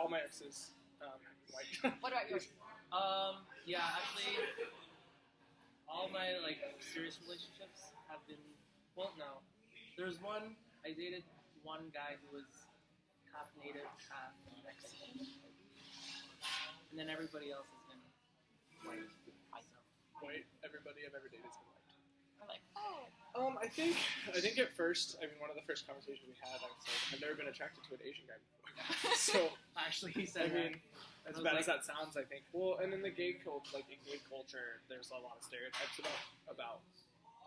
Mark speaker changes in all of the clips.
Speaker 1: all my exes white.
Speaker 2: What about yours?
Speaker 3: Yeah, actually, all my like serious relationships have been. Well, no, there was one. I dated one guy who was half native, half Mexican, and then everybody else has been white. So.
Speaker 1: White. Everybody I've ever dated has been white.
Speaker 2: I'm like, oh.
Speaker 1: I think at first, I mean, one of the first conversations we had, I was like, I've never been attracted to an Asian guy before. So
Speaker 3: Actually, he
Speaker 1: I
Speaker 3: said
Speaker 1: mean,
Speaker 3: that.
Speaker 1: as bad as that sounds, I think. Well, and in the gay culture, like in gay culture, there's a lot of stereotypes about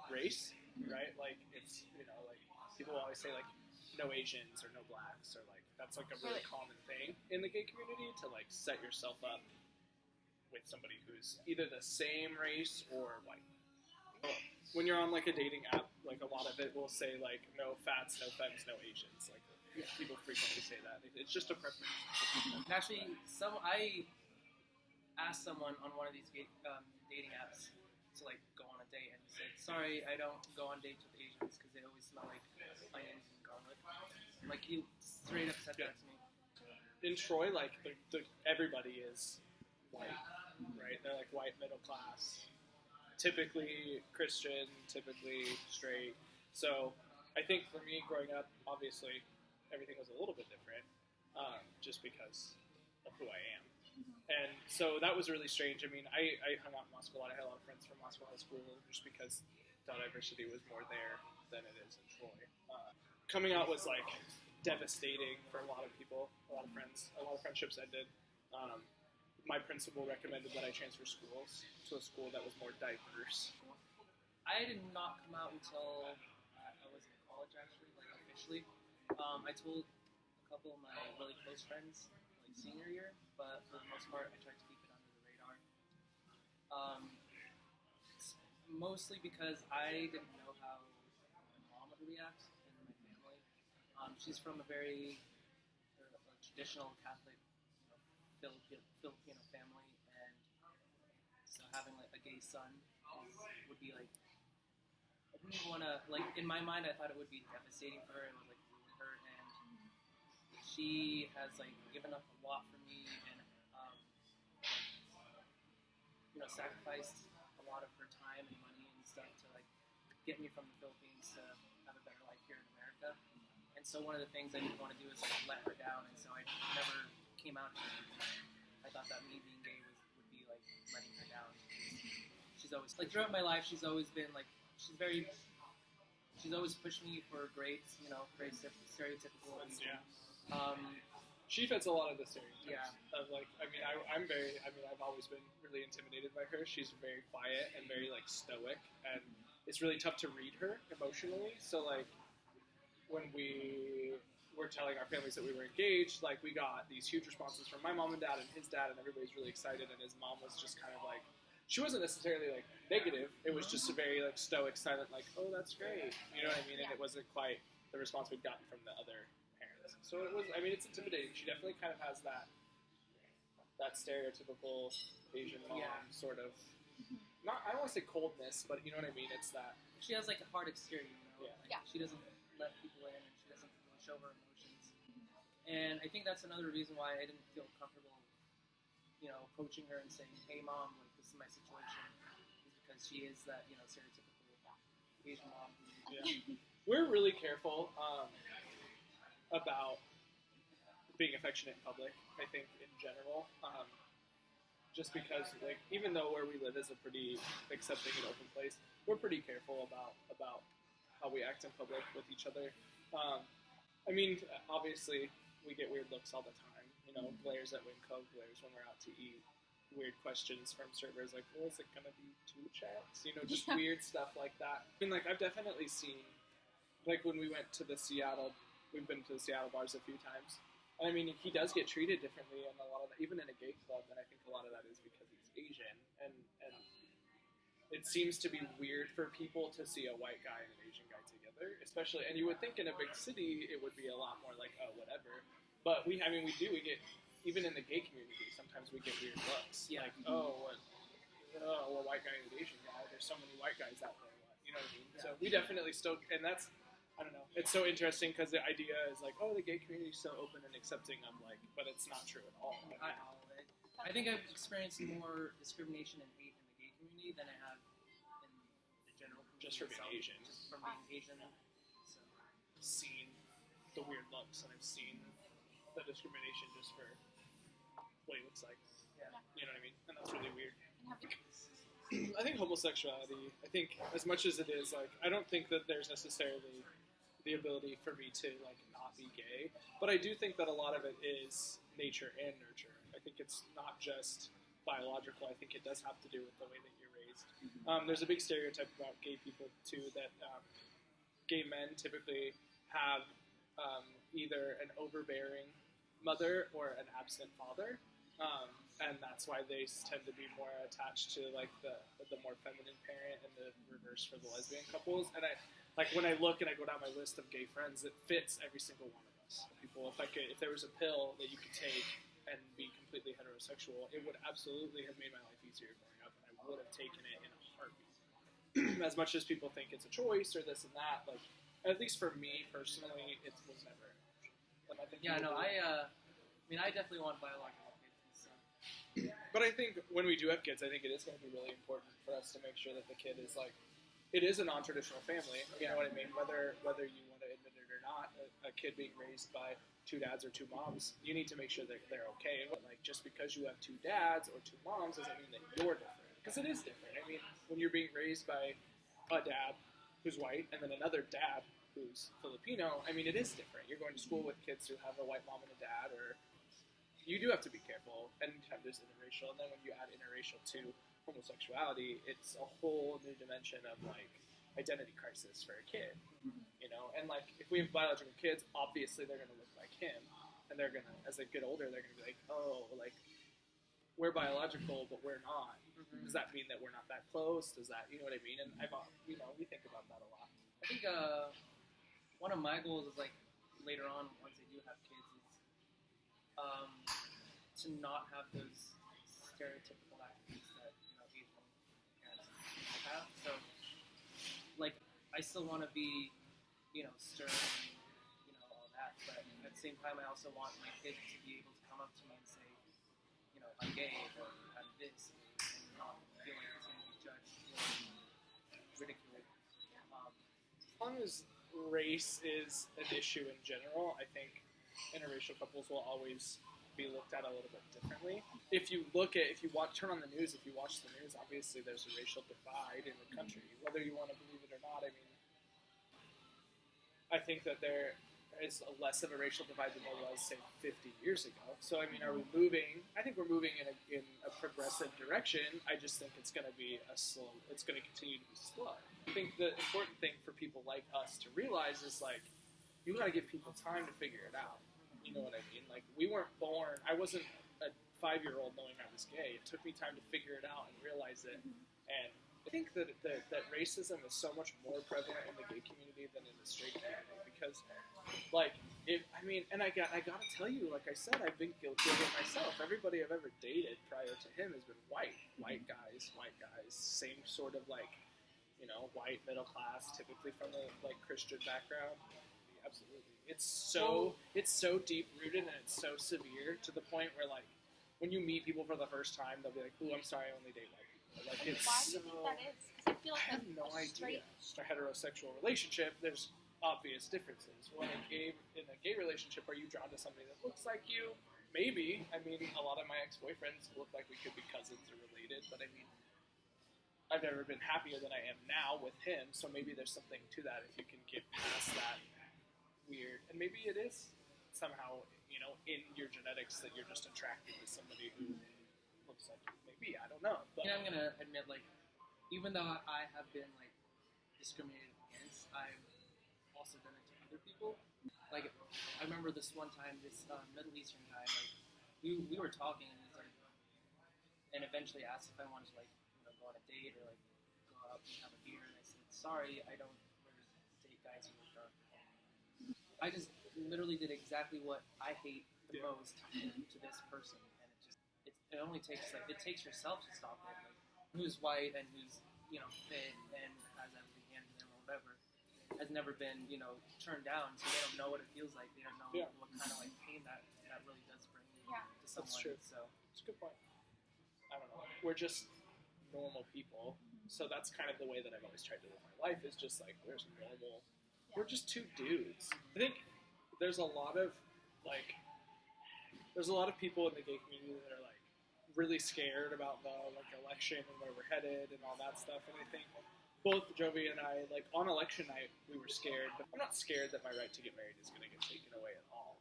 Speaker 1: race, right? Like it's like people always say like no Asians or no blacks or like that's like a really common thing in the gay community to like set yourself up with somebody who's either the same race or white. When you're on like a dating app, like a lot of it will say like no fats, no femmes, no Asians. Like people frequently say that. It's just a preference.
Speaker 3: And actually, I asked someone on one of these dating apps to like go on a date, and he said, "Sorry, I don't go on dates with Asians because they always smell like onions and garlic." Like he straight up said that to me.
Speaker 1: In Troy, like everybody is white, right? They're like white middle class, typically Christian, typically straight. So I think for me growing up, obviously everything was a little bit different, just because of who I am. And so that was really strange. I mean, I hung out in Moscow a lot. I had a lot of friends from Moscow High School just because the diversity was more there than it is in Troy. Coming out was like devastating for a lot of people. A lot of friendships ended. My principal recommended that I transfer schools to a school that was more diverse.
Speaker 3: I did not come out until I was in college, actually, like officially. I told a couple of my really close friends like senior year, but for the most part, I tried to keep it under the radar. Mostly because I didn't know how my mom would react in my family. She's from a very traditional Catholic Filipino family, and so having like a gay son would be like, I didn't even want to, like, in my mind I thought it would be devastating for her. It would like ruin her, and she has like given up a lot for me, and sacrificed a lot of her time and money and stuff to like get me from the Philippines to have a better life here in America. And so one of the things I didn't want to do is like let her down, and so I never came out to her. I thought that me being gay would be like letting her down. She's always like throughout my life, she's always been like she's always pushed me for grades, very stereotypical.
Speaker 1: Yeah.
Speaker 3: Um,
Speaker 1: She fits a lot of the stereotypes.
Speaker 3: Yeah.
Speaker 1: Of like, I've always been really intimidated by her. She's very quiet and very like stoic, and it's really tough to read her emotionally. So like, when we were telling our families that we were engaged, like we got these huge responses from my mom and dad and his dad, and everybody's really excited. And his mom was just kind of like, she wasn't necessarily like negative. It was just a very like stoic, silent, like, oh, that's great. You know what I mean? And it wasn't quite the response we'd gotten from the other parents. So it was. I mean, it's intimidating. She definitely kind of has that stereotypical Asian mom sort of. Not, I don't want to say coldness, but you know what I mean. It's that
Speaker 3: she has like a hard exterior.
Speaker 1: Yeah.
Speaker 3: She doesn't let people in, and she doesn't really show her emotions. And I think that's another reason why I didn't feel comfortable, approaching her and saying, "Hey, mom, like this is my situation," is because she is that stereotypical Asian mom.
Speaker 1: Yeah. We're really careful about being affectionate in public. I think in general, just because like even though where we live is a pretty accepting and open place, we're pretty careful about how we act in public with each other. I mean, obviously, we get weird looks all the time. Glares at Winco, glares when we're out to eat. Weird questions from servers like, "Well, is it gonna be 2 checks?" Just weird stuff like that. I mean, like I've definitely seen, like when we went to we've been to the Seattle bars a few times. And I mean, he does get treated differently, and a lot of that, even in a gay club. And I think a lot of that is because he's Asian, and it seems to be weird for people to see a white guy and an Asian guy together, especially. And you would think in a big city it would be a lot more like, oh, whatever. But we get, even in the gay community, sometimes we get weird looks.
Speaker 3: Yeah.
Speaker 1: Like, white guy and an Asian guy. There's so many white guys out there. You know what I mean?
Speaker 3: Yeah.
Speaker 1: So we definitely still, and that's I don't know. It's so interesting because the idea is like, oh, the gay community is so open and accepting. I'm like, but it's not true at all.
Speaker 3: I think I've experienced more discrimination and hate in the gay community than I have in the general community.
Speaker 1: Just for being
Speaker 3: itself.
Speaker 1: Asian.
Speaker 3: Just from being Asian. So.
Speaker 1: I've seen the weird looks and I've seen the discrimination just for what he looks like.
Speaker 3: Yeah.
Speaker 1: You know what I mean? And that's really weird.
Speaker 2: And have you,
Speaker 1: I think homosexuality, I think as much as it is, like, I don't think that there's necessarily the ability for me to, like, not be gay, but I do think that a lot of it is nature and nurture. I think it's not just biological. I think it does have to do with the way that you're raised. There's a big stereotype about gay people, too, that gay men typically have either an overbearing mother or an absent father. And that's why they tend to be more attached to like the more feminine parent, and the reverse for the lesbian couples. And I like when I look and I go down my list of gay friends, it fits every single one of us. People, if there was a pill that you could take and be completely heterosexual, it would absolutely have made my life easier growing up, and I would have taken it in a heartbeat. As much as people think it's a choice or this and that, like at least for me personally, it was never an option. I think
Speaker 3: Yeah, no,
Speaker 1: people-
Speaker 3: I mean, I definitely want biological kids. So.
Speaker 1: But I think when we do have kids, I think it is going to be really important for us to make sure that the kid is like, it is a non-traditional family. You know what I mean? Whether you want to admit it or not, a kid being raised by two dads or two moms, you need to make sure that they're okay. And like, just because you have two dads or two moms doesn't mean that you're different, because it is different. I mean, when you're being raised by a dad who's white and then another dad who's Filipino, I mean, it is different. You're going to school with kids who have a white mom and a dad, or you do have to be careful anytime there's interracial. And then when you add interracial to homosexuality, it's a whole new dimension of like identity crisis for a kid, you know. And like if we have biological kids, obviously they're going to look like him, and they're going to, as they get older, they're going to be like, oh, like we're biological but we're not. Does that mean that we're not that close? Does that, you know what I mean? And we think about that a lot.
Speaker 3: I think one of my goals is like later on, once they do have kids, is to not have those stereotypical attributes that Asian parents might have. So, like, I still want to be, stern, and, all that. But at the same time, I also want my kids to be able to come up to me and say, I'm gay or I'm this, and not feel like it's going to be judged or ridiculed.
Speaker 1: As long as race is an issue in general, I think interracial couples will always be looked at a little bit differently. If you turn on the news, if you watch the news, obviously there's a racial divide in the country, whether you want to believe it or not. I mean, I think that there is less of a racial divide than there was, say, 50 years ago. So, I mean, are we moving? I think we're moving in a progressive direction. I just think it's going to be it's going to continue to be slow. I think the important thing for people like us to realize is, like, you got to give people time to figure it out. You know what I mean? Like, we weren't born, I wasn't a 5-year-old knowing I was gay. It took me time to figure it out and realize it. And I think that racism is so much more prevalent in the gay community than in the straight community, because, like, and I gotta tell you, like I said, I've been guilty of it myself. Everybody I've ever dated prior to him has been white guys, same sort of, like, white middle class, typically from a like Christian background. Absolutely, it's so deep rooted and it's so severe to the point where, like, when you meet people for the first time, they'll be like, "Ooh, I'm sorry, I only date white people." Like, it's
Speaker 2: why do you think that is? Because I feel like
Speaker 1: I have no idea. A heterosexual relationship, there's obvious differences. Well, in a gay relationship, are you drawn to somebody that looks like you? Maybe. I mean, a lot of my ex-boyfriends look like we could be cousins or related, but I mean, I've never been happier than I am now with him, so maybe there's something to that if you can get past that weird. And maybe it is somehow, in your genetics that you're just attracted to somebody who looks like you. Maybe, I don't know. But
Speaker 3: I'm gonna admit, like, even though I have been like discriminated against, I've also done it to other people. Like, I remember this one time, this Middle Eastern guy, like, we were talking, and he's like, and eventually asked if I wanted to, like, go on a date or like go out and have a beer, and I said, sorry, I don't date guys who are dark. I just literally did exactly what I hate the most to this person, and it only takes yourself to stop it. Like, who's white and who's fit and has everything handed to them or whatever. has never been, turned down, so they don't know what it feels like. They don't know
Speaker 1: Yeah.
Speaker 3: what kind of like pain that really does bring
Speaker 2: Yeah.
Speaker 3: to someone.
Speaker 1: That's true.
Speaker 3: So
Speaker 1: It's a good point. I don't know. We're just normal people, so that's kind of the way that I've always tried to live my life. Is just like we're normal.
Speaker 2: Yeah.
Speaker 1: We're just two dudes. I think there's a lot of people in the gay community that are like really scared about the like election and where we're headed and all that stuff. And I think both Jovi and I, like on election night, we were scared, but I'm not scared that my right to get married is going to get taken away at all.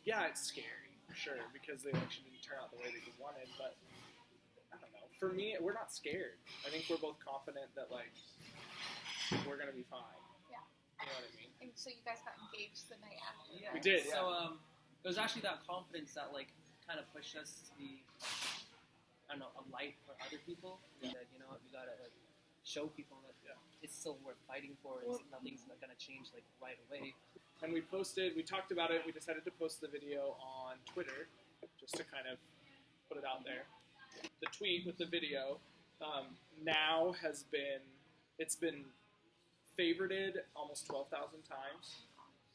Speaker 1: Yeah, it's scary, sure, because the election didn't turn out the way that you wanted, but I don't know. For me, we're not scared. I think we're both confident that like we're going to be fine.
Speaker 2: Yeah.
Speaker 1: You know what I mean?
Speaker 2: And so you guys got engaged the night after.
Speaker 3: yeah,
Speaker 1: We did, yeah.
Speaker 3: So it was actually that confidence that like kind of pushed us to be, I don't know, a light for other people.
Speaker 1: Yeah.
Speaker 3: That we gotta like show people that it's still worth fighting for.
Speaker 1: Well-
Speaker 3: Nothing's not gonna change like right away.
Speaker 1: And we talked about it, we decided to post the video on Twitter, just to kind of put it out there. The tweet with the video now it's been favorited almost 12,000 times,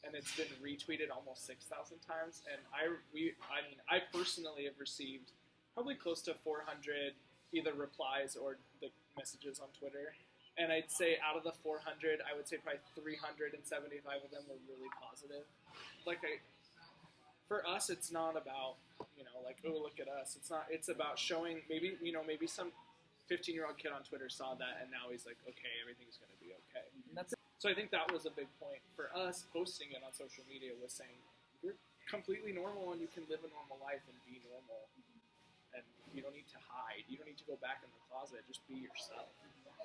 Speaker 1: and it's been retweeted almost 6,000 times, and I personally have received probably close to 400 either replies or the messages on Twitter. And I'd say out of the 400, I would say probably 375 of them were really positive. For us, it's not about, like, oh, look at us. It's about showing, maybe some 15-year-old kid on Twitter saw that and now he's like, okay, everything's going to be okay.
Speaker 3: And that's
Speaker 1: So I think that was a big point for us posting it on social media, was saying, you're completely normal and you can live a normal life and be normal. And you don't need to hide. You don't need to go back in the closet. Just be yourself.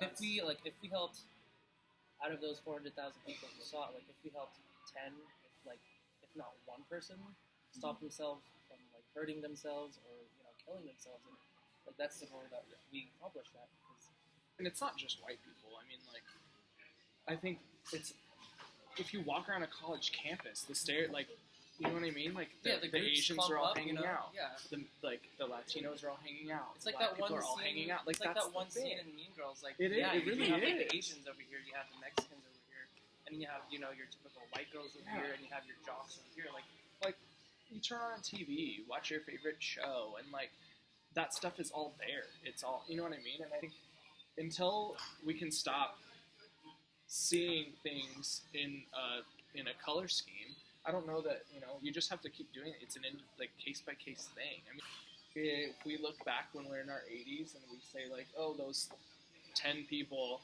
Speaker 3: if we helped out of those 400,000 people who saw it, like if we helped 10, if not one person stop themselves from like hurting themselves or killing themselves, and like that's the goal that we accomplished that.
Speaker 1: And it's not just white people. I mean, like, I think it's if you walk around a college campus, you know what I mean? Like the
Speaker 3: groups
Speaker 1: Asians
Speaker 3: clump
Speaker 1: are all
Speaker 3: up,
Speaker 1: hanging out.
Speaker 3: Yeah.
Speaker 1: The Latinos are all hanging out.
Speaker 3: It's like
Speaker 1: Black
Speaker 3: that one
Speaker 1: people are all
Speaker 3: scene.
Speaker 1: hanging out. Like
Speaker 3: it's like
Speaker 1: that's
Speaker 3: that one
Speaker 1: the thing.
Speaker 3: scene in Mean Girls. Like
Speaker 1: It
Speaker 3: yeah,
Speaker 1: is. It really
Speaker 3: you have like the
Speaker 1: is.
Speaker 3: Asians over here, you have the Mexicans over here, and then you have your typical white girls over here, and you have your jocks over here. Like
Speaker 1: You turn on TV, you watch your favorite show, and like that stuff is all there. It's all, you know what I mean? And I think until we can stop seeing things in a color scheme, I don't know that you just have to keep doing it. It's an case by case thing. I mean, if we look back when we're in our 80s and we say like, oh, those 10 people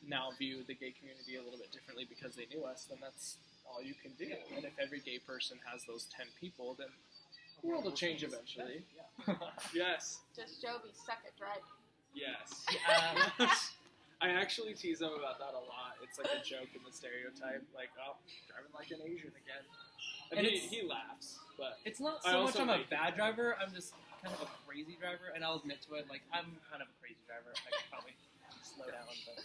Speaker 1: now view the gay community a little bit differently because they knew us, then that's all you can do. And if every gay person has those 10 people, then the world will change eventually. Yes.
Speaker 2: Does Jovi suck at driving?
Speaker 1: Yes. I actually tease him about that a lot. It's like a joke in the stereotype, like, oh, driving like an Asian again. And he laughs, but
Speaker 3: it's not
Speaker 1: I
Speaker 3: so much
Speaker 1: also
Speaker 3: I'm a
Speaker 1: make
Speaker 3: bad
Speaker 1: it.
Speaker 3: driver. I'm just kind of a crazy driver, and I'll admit to it. Like I'm kind of a crazy driver. I could probably slow down, but